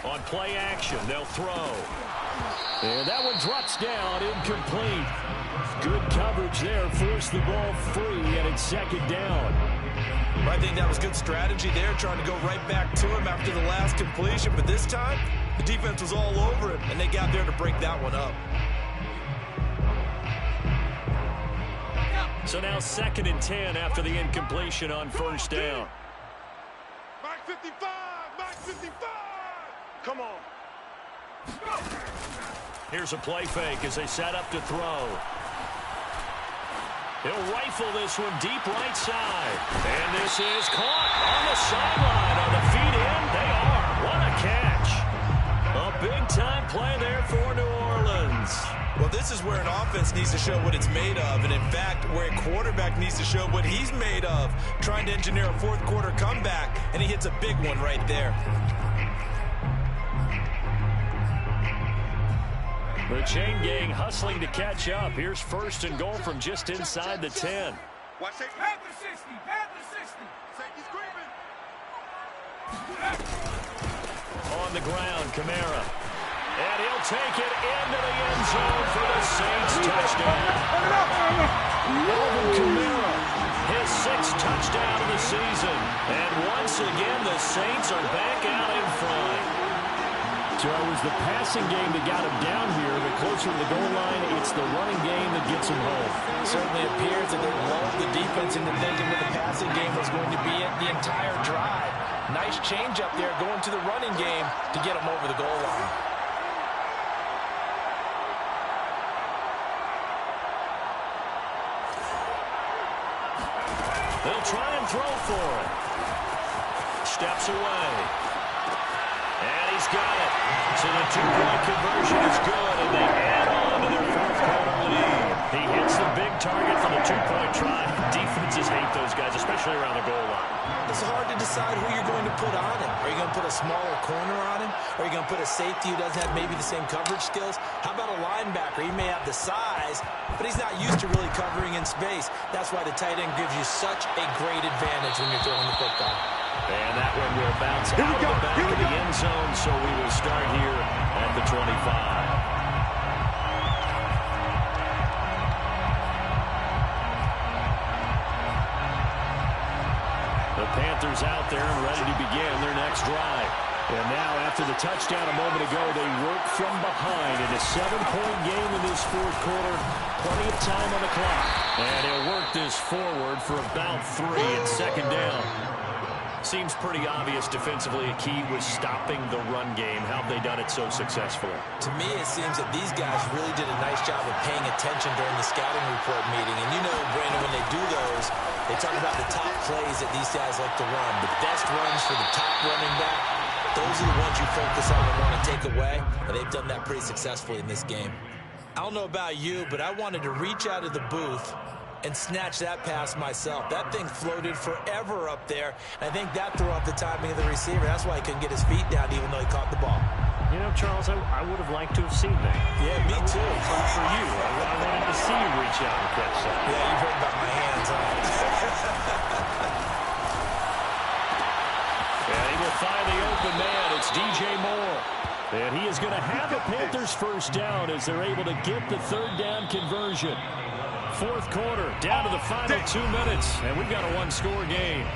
On play action, they'll throw. And that one drops down, incomplete. Good coverage there, forced the ball free, and it's 2nd down. I think that was good strategy there, trying to go right back to him after the last completion. But this time, the defense was all over him, and they got there to break that one up. So now 2nd and 10 after the incompletion on first down. Mike 55. Mike 55. Come on. Here's a play fake as they set up to throw. He'll rifle this one deep right side. And this is caught on the sideline. On the feet in, they are. What a catch. A big-time play there for New Orleans. Well, this this is where an offense needs to show what it's made of, and in fact, where a quarterback needs to show what he's made of, trying to engineer a fourth quarter comeback, and he hits a big one right there. The chain gang hustling to catch up. Here's first and goal from just inside the 10. Watch it. Panther 60. Panther 60. Safety's creeping. On the ground, Kamara. And he'll take it into the end zone for the Saints touchdown. Alvin Kamara, his 6th touchdown of the season. And once again, the Saints are back out in front. So it was the passing game that got him down here, but closer to the goal line, it's the running game that gets him home. It certainly appears that they lulled the defense into thinking that the passing game was going to be it the entire drive. Nice change up there going to the running game to get him over the goal line. They'll try and throw for it. Steps away. And he's got it. So the 2-point conversion is good, and they add on to their fourth quarter lead. He hits the big target from the 2-point try. Defenses hate those guys, especially around the goal line. It's hard to decide who you're going to put on him. Are you going to put a smaller corner on him? Or are you going to put a safety who doesn't have maybe the same coverage skills? How about a linebacker? He may have the size, but he's not used to really covering in space. That's why the tight end gives you such a great advantage when you're throwing the football. And that one will bounce out of the back of the end zone, so we will start here at the 25. The Panthers out there and ready to begin their next drive. And now, after the touchdown a moment ago, they work from behind in a 7-point game in this fourth quarter. Plenty of time on the clock. And he'll work this forward for about 3 and second down. Seems pretty obvious defensively. A key was stopping the run game. How have they done it so successfully? To me, it seems that these guys really did a nice job of paying attention during the scouting report meeting. And you know, Brandon, when they do those, they talk about the top plays that these guys like to run. The best runs for the top running back. Those are the ones you focus on and want to take away. And they've done that pretty successfully in this game. I don't know about you, but I wanted to reach out of the booth and snatch that pass myself. That thing floated forever up there. I think that threw off the timing of the receiver. That's why he couldn't get his feet down even though he caught the ball. You know, Charles, I would have liked to have seen that. Yeah, me too. For you, I wanted to see you reach out and catch that. Yeah, you've heard about my hands, huh? And he will find the open man. It's DJ Moore. And he is going to have a Panthers first down as they're able to get the third down conversion. Fourth quarter, down to the final 2 minutes, and we've got a one-score game.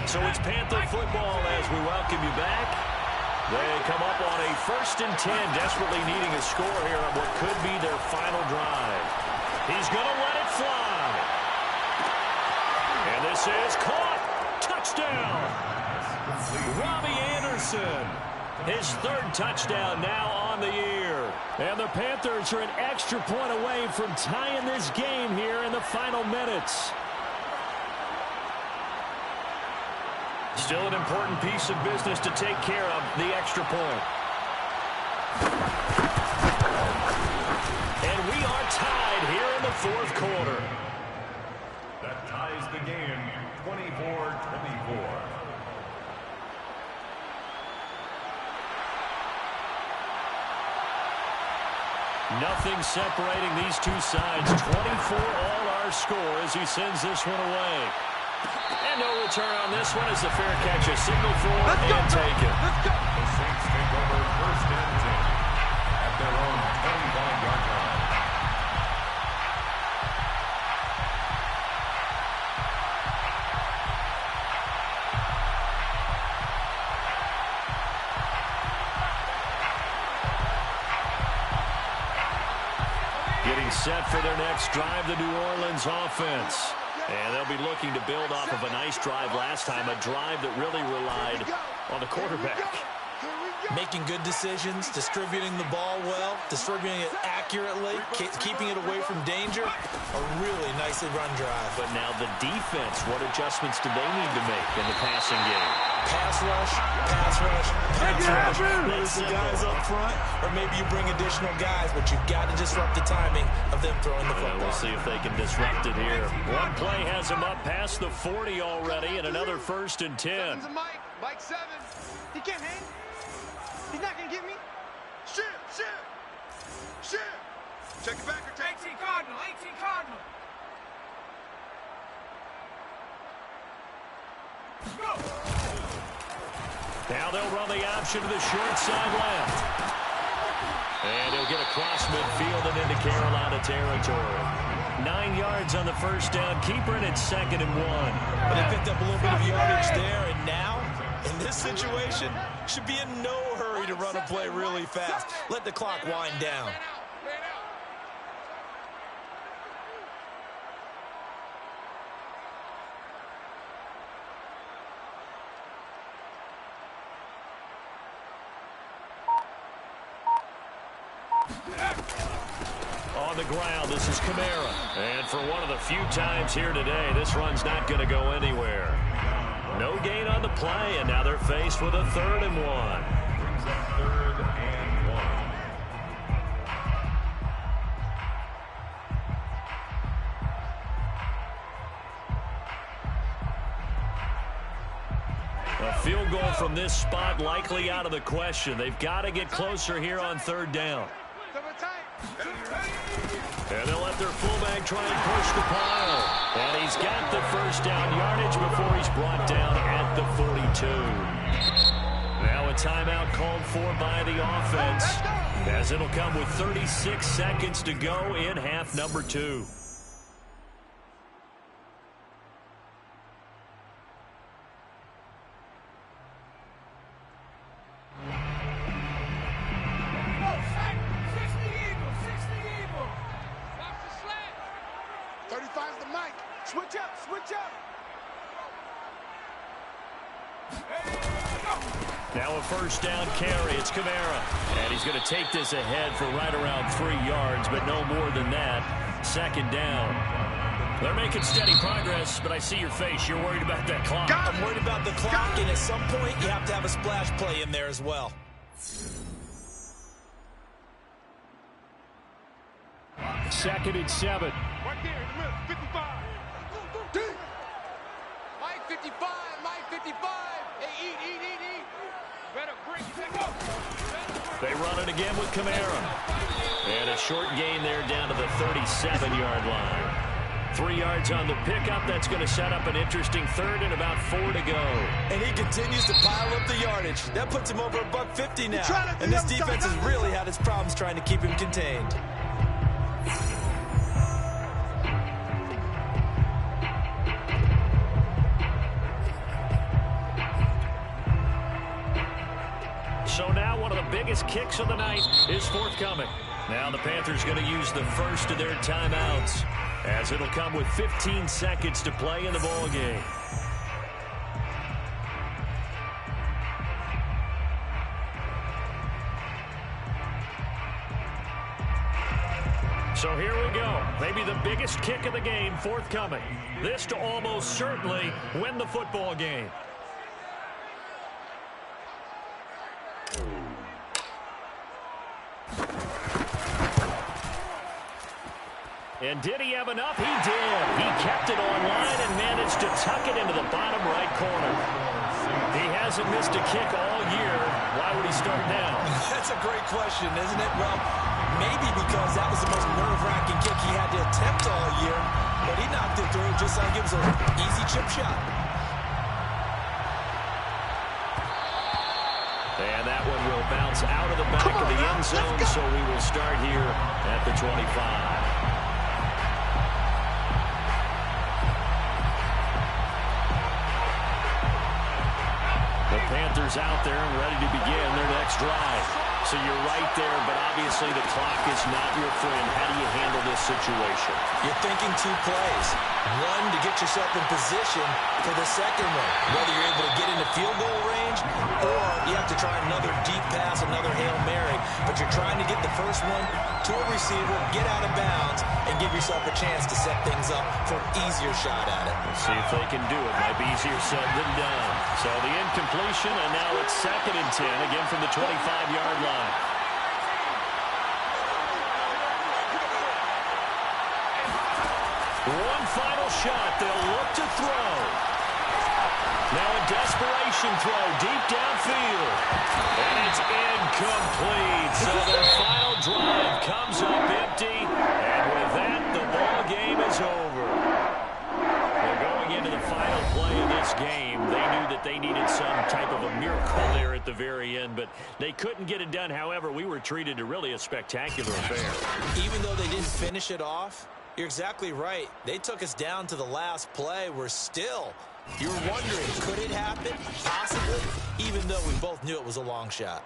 So it's Panther football as we welcome you back. They come up on a 1st and 10, desperately needing a score here on what could be their final drive. He's going to let it fly. And this is caught. Touchdown. Robbie Anderson, his 3rd touchdown now on the year. And the Panthers are an extra point away from tying this game here in the final minutes. Still an important piece of business to take care of, the extra point. And we are tied here in the fourth quarter. That ties the game 24-24. Nothing separating these two sides. 24 all our score as he sends this one away. And no return on this one as the fair catch a signal for and take it. The Saints take over 1st and 10 at their own 25-yard line. Getting set for their next drive, the New Orleans offense. And they'll be looking to build off of a nice drive last time, a drive that really relied on the quarterback. Making good decisions, distributing the ball well, distributing it accurately. accurately, keeping it away from danger. A really nicely run drive. But now the defense, what adjustments do they need to make in the passing game? Pass rush, pass rush, pass rush. That's the guys up front, or maybe you bring additional guys, but you've got to disrupt the timing of them throwing the football. We'll see if they can disrupt it here. One play has them up past the 40 already, and another 1st and 10. Mike 7. He can't hang. He's not going to get me. Shit. Check it back or take 18 Cardinal. Go. Now they'll run the option to the short side left. And he'll get across midfield and into Carolina territory. 9 yards on the first down. Keeper it at 2nd and 1. But they picked up a little bit of yardage there, and now, in this situation, should be in no hurry to run a play really fast. Let the clock wind down. On the ground, this is Kamara. And for one of the few times here today, this run's not going to go anywhere. No gain on the play, and now they're faced with a 3rd and 1. Brings up 3rd and 1. A field goal from this spot likely out of the question. They've got to get closer here on 3rd down. And they'll let their fullback try and push the pile. And he's got the 1st down yardage before he's brought down at the 42. Now a timeout called for by the offense, as it'll come with 36 seconds to go in half number 2. Now a 1st down carry. It's Kamara. And he's going to take this ahead for right around 3 yards, but no more than that. 2nd down. They're making steady progress, but I see your face. You're worried about that clock. I'm worried about the clock, and at some point you have to have a splash play in there as well. 2nd and 7. Right there in the middle, 55. Mike 55, Mike 55. Hey, eat. Better bring it up. They run it again with Kamara. And a short gain there down to the 37-yard line. 3 yards on the pickup. That's going to set up an interesting 3rd and about 4 to go. And he continues to pile up the yardage. That puts him over $150 now. And this defense has really had its problems trying to keep him contained. So now one of the biggest kicks of the night is forthcoming. Now the Panthers going to use the first of their timeouts, as it'll come with 15 seconds to play in the ball game. So here we go. Maybe the biggest kick of the game forthcoming. This to almost certainly win the football game. And did he have enough? He did. He kept it online and managed to tuck it into the bottom right corner. He hasn't missed a kick all year. Why would he start now? That's a great question, isn't it? Well, maybe because that was the most nerve-wracking kick he had to attempt all year. But he knocked it through just like it was an easy chip shot. And that one will bounce out of the back of the end zone, so we will start here at the 25. The Panthers out there and ready to begin their next drive. So you're right there, but obviously the clock is not your friend. How do you handle this situation? You're thinking 2 plays. One, to get yourself in position for the second one, whether you're able to get into field goal range or you have to try another deep pass, another Hail Mary. But you're trying to get the first one to a receiver, get out of bounds, and give yourself a chance to set things up for an easier shot at it. Let's see if they can do it. Might be easier said than done. So the incompletion, and now it's 2nd and 10, again from the 25-yard line. One final shot. They'll look to throw. Now a desperation throw deep downfield. And it's incomplete. So their final drive comes up empty. And with that, the ball game is over. Well, going into the final play of this game, they knew that they needed some type of a miracle there at the very end, but they couldn't get it done. However, we were treated to really a spectacular affair. Even though they didn't finish it off, you're exactly right. They took us down to the last play. You're wondering, could it happen? Possibly, even though we both knew it was a long shot.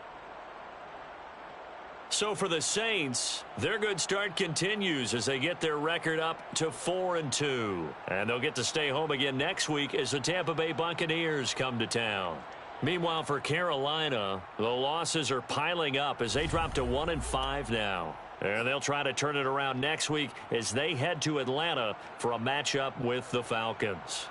So for the Saints, their good start continues as they get their record up to 4-2. And they'll get to stay home again next week as the Tampa Bay Buccaneers come to town. Meanwhile, for Carolina, the losses are piling up as they drop to 1-5 now. And they'll try to turn it around next week as they head to Atlanta for a matchup with the Falcons.